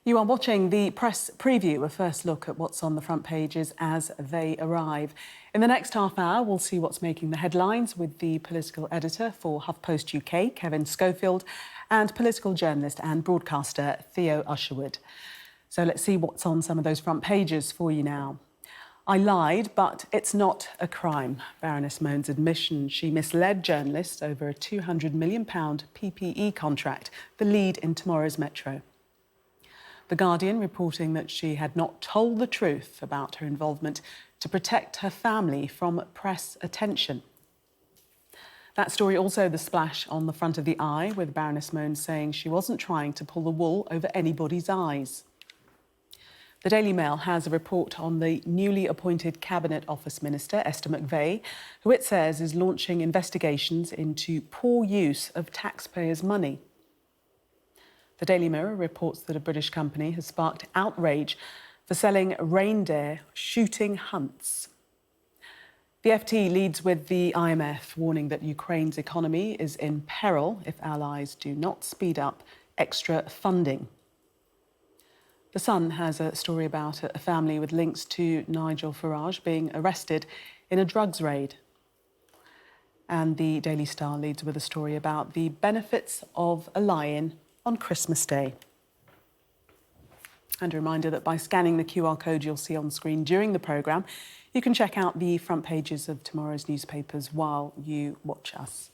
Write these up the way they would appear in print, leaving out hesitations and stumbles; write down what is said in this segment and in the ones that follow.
You are watching the press preview, a first look at what's on the front pages as they arrive. In the next half hour, we'll see what's making the headlines with the political editor for HuffPost UK, Kevin Schofield, and political journalist and broadcaster Theo Usherwood. So let's see what's on some of those front pages for you now. I lied, but it's not a crime. Baroness Mone's admission she misled journalists over a £200 million PPE contract, the lead in tomorrow's Metro. The Guardian reporting that she had not told the truth about her involvement to protect her family from press attention. That story also the splash on the front of the Eye, with Baroness Mone saying she wasn't trying to pull the wool over anybody's eyes. The Daily Mail has a report on the newly appointed Cabinet Office Minister, Esther McVey, who it says is launching investigations into poor use of taxpayers' money. The Daily Mirror reports that a British company has sparked outrage for selling reindeer shooting hunts. The FT leads with the IMF warning that Ukraine's economy is in peril if allies do not speed up extra funding. The Sun has a story about a family with links to Nigel Farage being arrested in a drugs raid. And the Daily Star leads with a story about the benefits of a lie-in on Christmas Day. And a reminder that by scanning the QR code you'll see on screen during the programme, you can check out the front pages of tomorrow's newspapers while you watch us.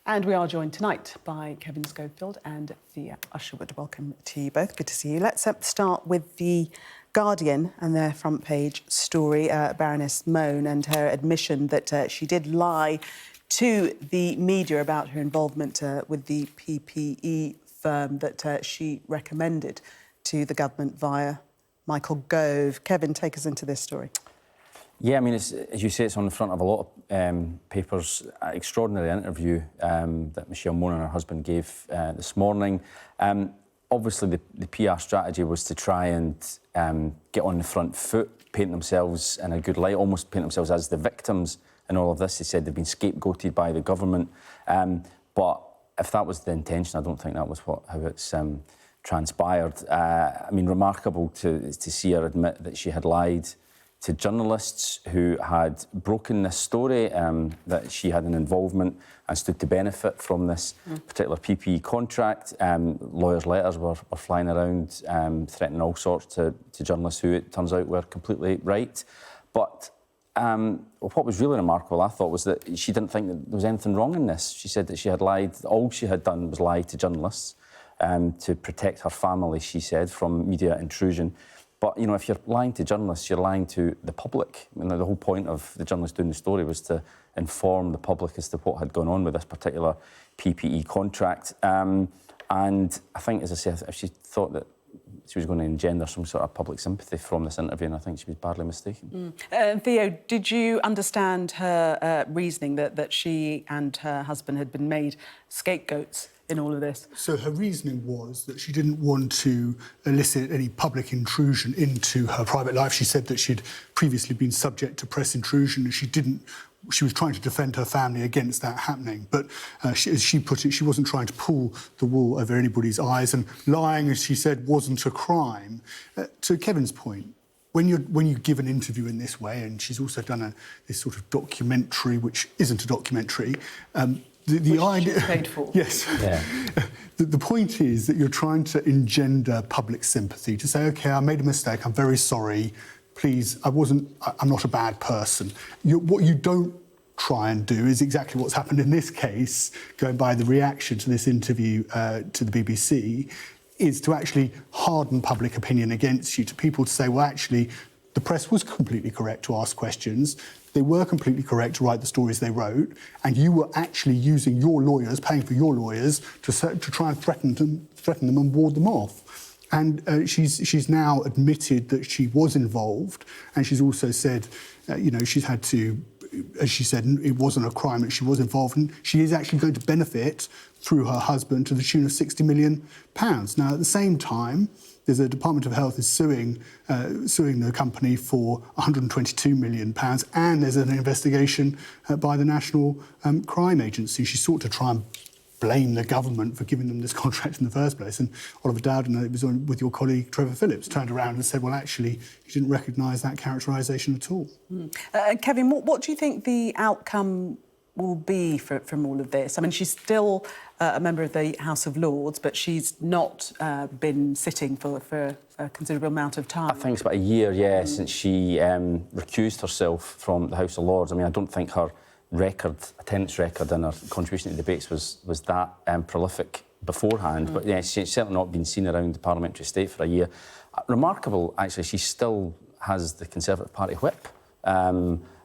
And we are joined tonight by Kevin Schofield and Theo Usherwood. Welcome to you both. Good to see you. Let's start with the Guardian and their front page story, Baroness Mone and her admission that she did lie to the media about her involvement with the PPE firm that she recommended to the government via Michael Gove. Kevin, take us into this story. Yeah, I mean, as you say, it's on the front of a lot of papers. An extraordinary interview that Michelle Mone and her husband gave this morning. Obviously, the PR strategy was to try and get on the front foot, paint themselves in a good light, almost paint themselves as the victims in all of this. They said they've been scapegoated by the government. But if that was the intention, I don't think that was how it's transpired. I mean, remarkable to see her admit that she had lied to journalists who had broken this story, that she had an involvement and stood to benefit from this particular PPE contract. Lawyers' letters were flying around, threatening all sorts to journalists who, it turns out, were completely right. But what was really remarkable, I thought, was that she didn't think that there was anything wrong in this. She said that she had lied. All she had done was lie to journalists to protect her family, she said, from media intrusion. But, you know, if you're lying to journalists, you're lying to the public. I mean, the whole point of the journalist doing the story was to inform the public as to what had gone on with this particular PPE contract. And I think, as I said, if she thought that she was going to engender some sort of public sympathy from this interview, and I think she was badly mistaken. Theo, did you understand her reasoning that she and her husband had been made scapegoats in all of this? So her reasoning was that she didn't want to elicit any public intrusion into her private life. She said that she'd previously been subject to press intrusion and she was trying to defend her family against that happening. But as she put it, she wasn't trying to pull the wool over anybody's eyes, and lying, as she said, wasn't a crime. To Kevin's point, when you give an interview in this way, and she's also done this sort of documentary, which isn't a documentary, the idea she's paid for. Yes. Yeah. The point is that you're trying to engender public sympathy, to say, OK, I made a mistake, I'm very sorry, please, I'm not a bad person. What you don't try and do is exactly what's happened in this case, going by the reaction to this interview to the BBC, is to actually harden public opinion against you, to people to say, well, actually, the press was completely correct to ask questions. They were completely correct to write the stories they wrote, and you were actually using your lawyers, paying for your lawyers, to try and threaten them and ward them off. And she's now admitted that she was involved, and she's also said, she's had to, as she said, it wasn't a crime that she was involved in. She is actually going to benefit through her husband to the tune of £60 million. Now, at the same time, there's a Department of Health is suing the company for £122 million, and there's an investigation by the National Crime Agency. She sought to try and blame the government for giving them this contract in the first place. And Oliver Dowden, it was on with your colleague Trevor Phillips, turned around and said, well, actually, he didn't recognise that characterisation at all. Kevin, what do you think the outcome will be from all of this? I mean, she's still a member of the House of Lords, but she's not been sitting for a considerable amount of time. I think it's about a year, since she recused herself from the House of Lords. I mean, I don't think her attendance record and her contribution to debates was that prolific beforehand. But yeah, she's certainly not been seen around the parliamentary estate for a year. Remarkable, actually, she still has the Conservative Party whip.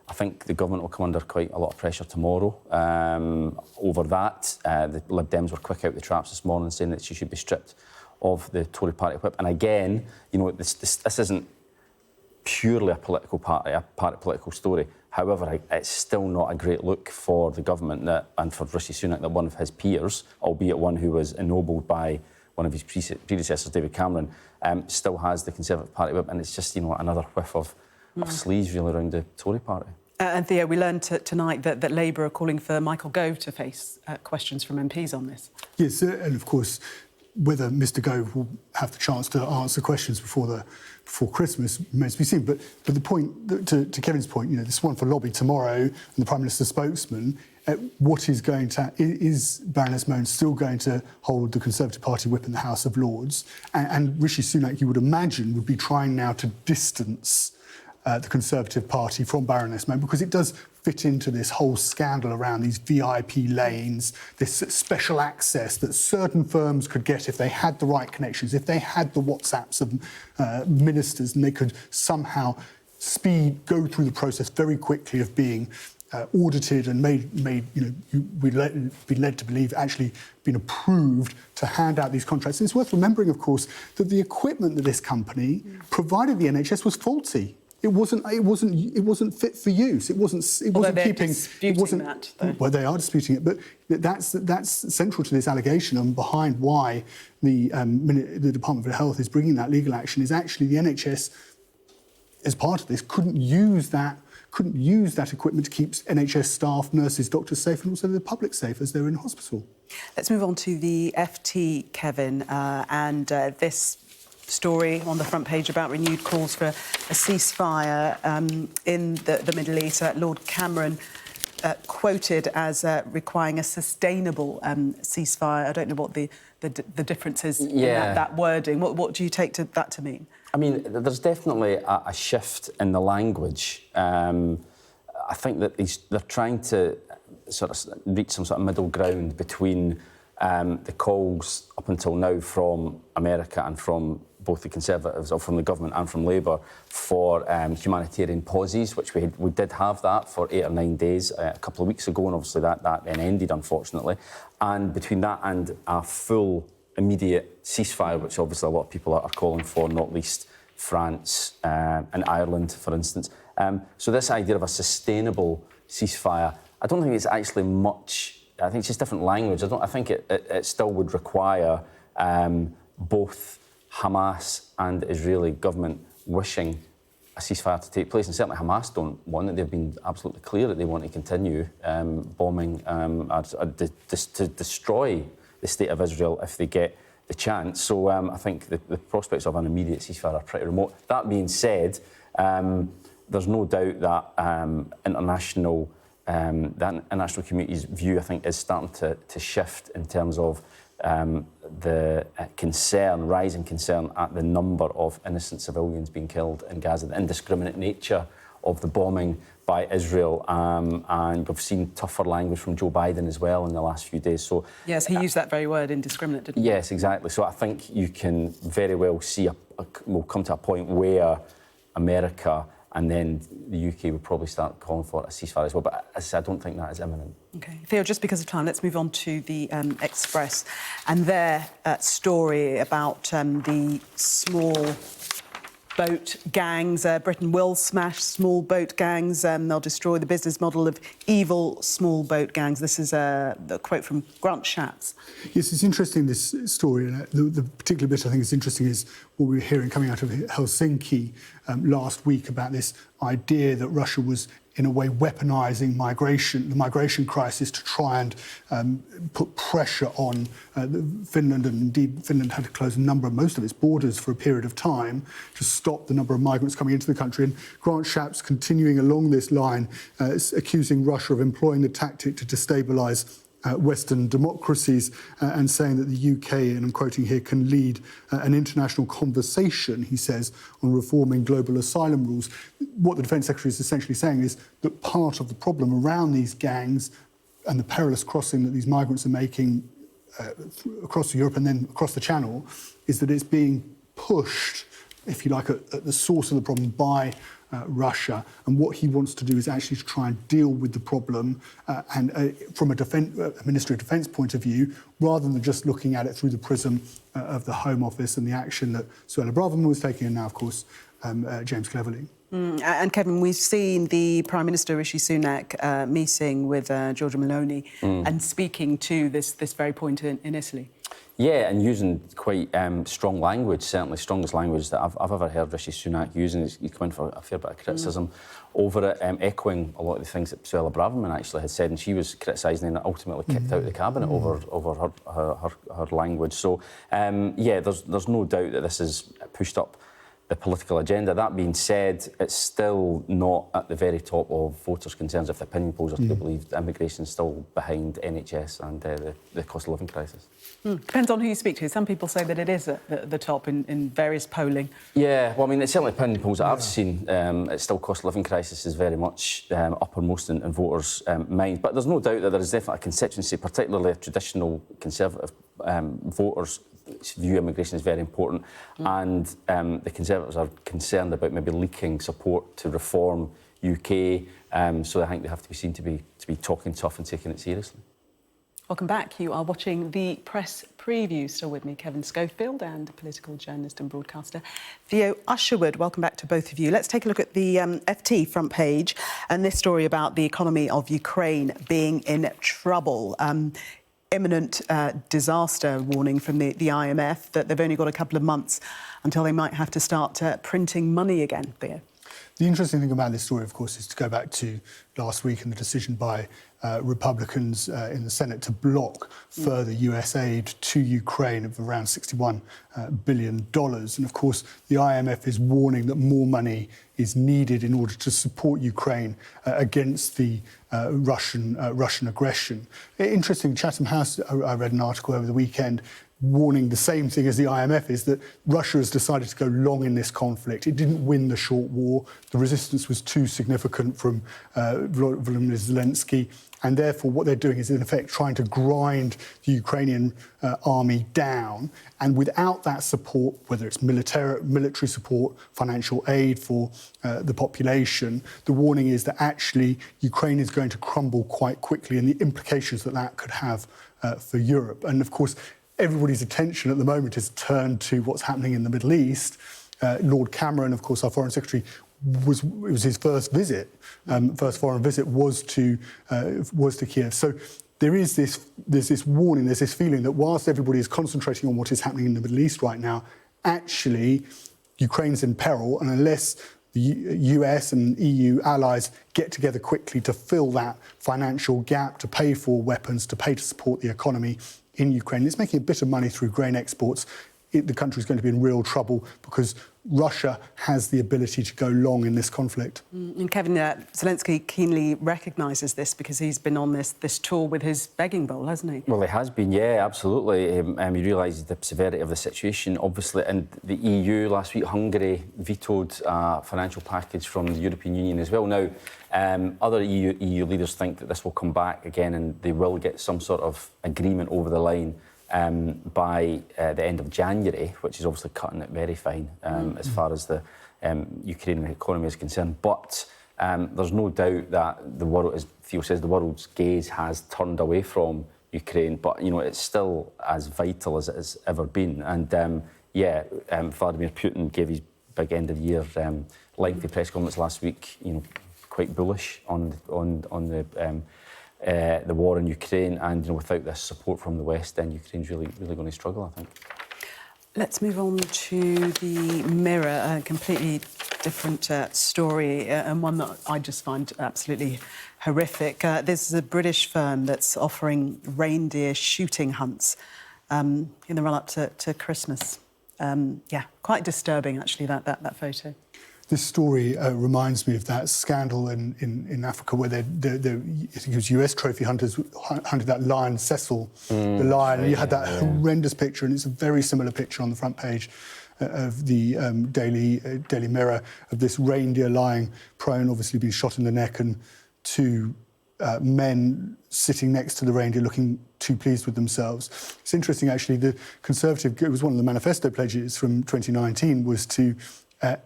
I think the government will come under quite a lot of pressure tomorrow over that. The Lib Dems were quick out the traps this morning, saying that she should be stripped of the Tory party whip. And again, you know, this isn't purely a political political story. However, it's still not a great look for the government and for Rishi Sunak that one of his peers, albeit one who was ennobled by one of his predecessors, David Cameron, still has the Conservative Party whip, and it's just, you know, another whiff of sleaze really around the Tory party. And Theo, we learned tonight that Labour are calling for Michael Gove to face questions from MPs on this. Yes, and of course, whether Mr Gove will have the chance to answer questions before Christmas remains to be seen. But the point, to Kevin's point, you know, this one for lobby tomorrow, and the Prime Minister's spokesman, is Baroness Mone still going to hold the Conservative Party whip in the House of Lords? And Rishi Sunak, you would imagine, would be trying now to distance the Conservative Party from Baroness Mone, because it does fit into this whole scandal around these VIP lanes, this special access that certain firms could get if they had the right connections, if they had the WhatsApps of ministers, and they could somehow go through the process very quickly of being audited and made be led to believe actually been approved to hand out these contracts. And it's worth remembering, of course, that the equipment that this company provided the NHS was faulty. It wasn't fit for use. It wasn't keeping. Disputing it wasn't that, though. Well, they are disputing it, but that's central to this allegation, and behind why the Department of Health is bringing that legal action is actually the NHS, as part of this, couldn't use that equipment to keep NHS staff, nurses, doctors safe, and also the public safe as they're in hospital. Let's move on to the FT, Kevin, and this story on the front page about renewed calls for a ceasefire in the Middle East. Lord Cameron quoted as requiring a sustainable ceasefire. I don't know what the difference is in that wording. What do you take that to mean? I mean, there's definitely a shift in the language. I think that they're trying to sort of reach some sort of middle ground between the calls up until now from America and from both the Conservatives, or from the government and from Labour, for humanitarian pauses, which we did have that for 8 or 9 days a couple of weeks ago, and obviously that then ended, unfortunately. And between that and a full, immediate ceasefire, which obviously a lot of people are calling for, not least France and Ireland, for instance. So this idea of a sustainable ceasefire, I don't think it's actually much. I think it's just different language. I think it still would require both Hamas and the Israeli government wishing a ceasefire to take place, and certainly Hamas don't want it. They've been absolutely clear that they want to continue bombing to destroy the state of Israel if they get the chance. So I think the prospects of an immediate ceasefire are pretty remote. That being said, there's no doubt that international community's view, I think, is starting to shift in terms of the rising concern at the number of innocent civilians being killed in Gaza, the indiscriminate nature of the bombing by Israel, and we've seen tougher language from Joe Biden as well in the last few days. So yes, he used that very word, indiscriminate, didn't he? Yes, exactly. So I think you can very well see we'll come to a point where America and then the UK would probably start calling for a ceasefire as well. But as I said, I don't think that is imminent. OK. Theo, just because of time, let's move on to the Express and their story about the small boat gangs. Britain will smash small boat gangs. They'll destroy the business model of evil small boat gangs. This is a quote from Grant Shapps. Yes, it's interesting, this story. The particular bit I think is interesting is what we're hearing coming out of Helsinki last week about this idea that Russia was in a way weaponising the migration crisis to try and put pressure on Finland, and indeed Finland had to close most of its borders for a period of time to stop the number of migrants coming into the country. And Grant Shapps continuing along this line, accusing Russia of employing the tactic to destabilise Western democracies and saying that the UK, and I'm quoting here, can lead an international conversation, he says, on reforming global asylum rules. What the Defence Secretary is essentially saying is that part of the problem around these gangs and the perilous crossing that these migrants are making across Europe and then across the Channel is that it's being pushed, if you like, at the source of the problem by Russia, and what he wants to do is actually to try and deal with the problem from a Ministry of Defence point of view, rather than just looking at it through the prism of the Home Office and the action that Suella Braverman was taking, and now, of course, James Cleverly. And Kevin, we've seen the Prime Minister Rishi Sunak meeting with Giorgia Meloni and speaking to this very point in Italy. Yeah, and using quite strong language, certainly strongest language that I've ever heard Rishi Sunak using. He's come in for a fair bit of criticism over it, echoing a lot of the things that Suella Braverman actually had said, and she was criticising and ultimately kicked out of the cabinet over her language. So, yeah, there's no doubt that this has pushed up the political agenda. That being said, it's still not at the very top of voters' concerns. If the opinion polls are to be believed, immigration is still behind NHS and the cost of living crisis. Depends on who you speak to. Some people say that it is at the top in various polling. Yeah, well, I mean, it's certainly opinion polls that I've seen. It's still cost of living crisis is very much uppermost in voters' minds. But there's no doubt that there is definitely a constituency, particularly of traditional Conservative voters, view immigration is very important, and the Conservatives are concerned about maybe leaking support to reform UK. So I think they have to be seen to be talking tough and taking it seriously. Welcome back. You are watching the Press Preview. Still with me, Kevin Schofield, and political journalist and broadcaster Theo Usherwood. Welcome back to both of you. Let's take a look at the FT front page and this story about the economy of Ukraine being in trouble. Imminent disaster warning from the IMF that they've only got a couple of months until they might have to start printing money again, Theo. The interesting thing about this story, of course, is to go back to last week and the decision by Republicans in the Senate to block further US aid to Ukraine of around $61 billion. And, of course, the IMF is warning that more money is needed in order to support Ukraine against the Russian aggression. Interesting, Chatham House, I read an article over the weekend warning the same thing as the IMF, is that Russia has decided to go long in this conflict. It didn't win the short war. The resistance was too significant from Volodymyr Zelensky. And therefore, what they're doing is, in effect, trying to grind the Ukrainian army down. And without that support, whether it's military support, financial aid for the population, the warning is that actually Ukraine is going to crumble quite quickly, and the implications that that could have for Europe. And, of course, everybody's attention at the moment is turned to what's happening in the Middle East. Lord Cameron, of course, our Foreign Secretary, it was his first foreign visit was to Kiev. So there's this warning, there's this feeling that whilst everybody is concentrating on what is happening in the Middle East right now, actually Ukraine's in peril, and unless the US and EU allies get together quickly to fill that financial gap, to pay for weapons, to pay to support the economy in Ukraine, it's making a bit of money through grain exports. The country's going to be in real trouble because Russia has the ability to go long in this conflict. And Kevin, Zelensky keenly recognises this because he's been on this tour with his begging bowl, hasn't he? Well, he has been, yeah, absolutely. He realises the severity of the situation, obviously. And the EU last week, Hungary vetoed a financial package from the European Union as well. Now, other EU leaders think that this will come back again and they will get some sort of agreement over the line by the end of January, which is obviously cutting it very fine as far as the Ukrainian economy is concerned. But there's no doubt that the world, as Theo says, the world's gaze has turned away from Ukraine, but, you know, it's still as vital as it has ever been. And, Vladimir Putin gave his big end-of-year lengthy press conference last week, you know, quite bullish on the war in Ukraine, and, you know, without this support from the West, then Ukraine's really going to struggle, I think. Let's move on to the Mirror, a completely different story, and one that I just find absolutely horrific. This is a British firm that's offering reindeer shooting hunts in the run-up to Christmas. Yeah, quite disturbing, actually, that photo. This story reminds me of that scandal in Africa where I think it was US trophy hunters hunted that lion, Cecil, the lion. And you had that horrendous picture, and it's a very similar picture on the front page of the Daily Mirror of this reindeer lying prone, obviously being shot in the neck, and two men sitting next to the reindeer looking too pleased with themselves. It's interesting, actually, the Conservative, it was one of the manifesto pledges from 2019, was to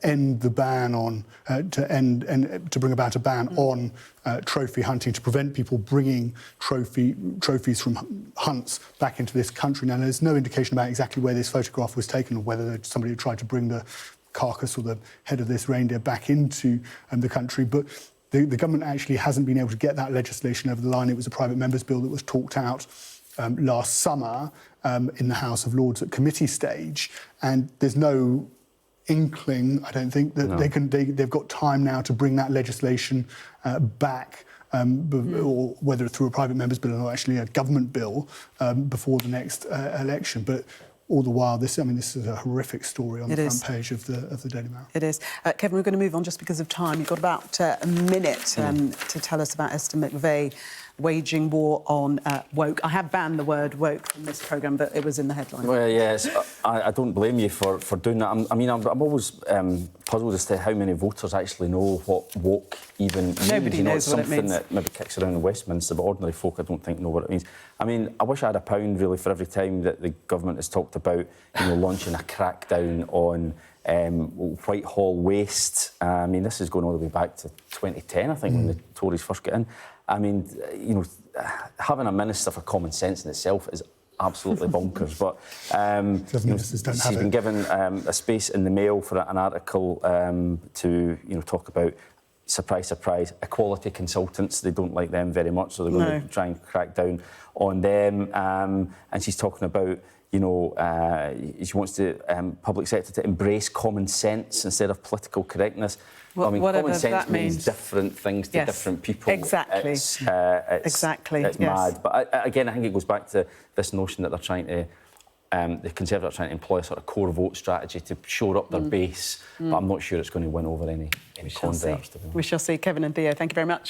end the ban on, to bring about a ban on trophy hunting, to prevent people bringing trophies from hunts back into this country. Now, there's no indication about exactly where this photograph was taken or whether somebody had tried to bring the carcass or the head of this reindeer back into the country, but the government actually hasn't been able to get that legislation over the line. It was a private member's bill that was talked out last summer in the House of Lords at committee stage, and there's no inkling, I don't think, that they've got time now to bring that legislation back, or whether through a private member's bill or actually a government bill before the next election. But all the while, this is a horrific story on the front page of the Daily Mail. It is. Kevin, we're going to move on just because of time. You've got about a minute to tell us about Esther McVey waging war on woke. I have banned the word woke from this programme, but it was in the headline. Well, yes, I don't blame you for doing that. I'm always puzzled as to how many voters actually know what woke even means. Nobody knows what it means. It's something that maybe kicks around in Westminster, but ordinary folk, I don't think, know what it means. I mean, I wish I had a pound, really, for every time that the government has talked about, launching a crackdown on Whitehall waste. I mean, this is going all the way back to 2010, I think, when the Tories first got in. I mean, having a minister for common sense in itself is absolutely bonkers. But she's been given a space in the Mail for an article to talk about, surprise, surprise, equality consultants. They don't like them very much, so they're going to try and crack down on them. And she's talking about, she wants the public sector to embrace common sense instead of political correctness. Common sense means different things to different people. Exactly. It's yes. mad. But again, I think it goes back to this notion that they're trying to, the Conservatives are trying to employ a sort of core vote strategy to shore up their base. But I'm not sure it's going to win over any converts. We shall see. Kevin and Theo, thank you very much.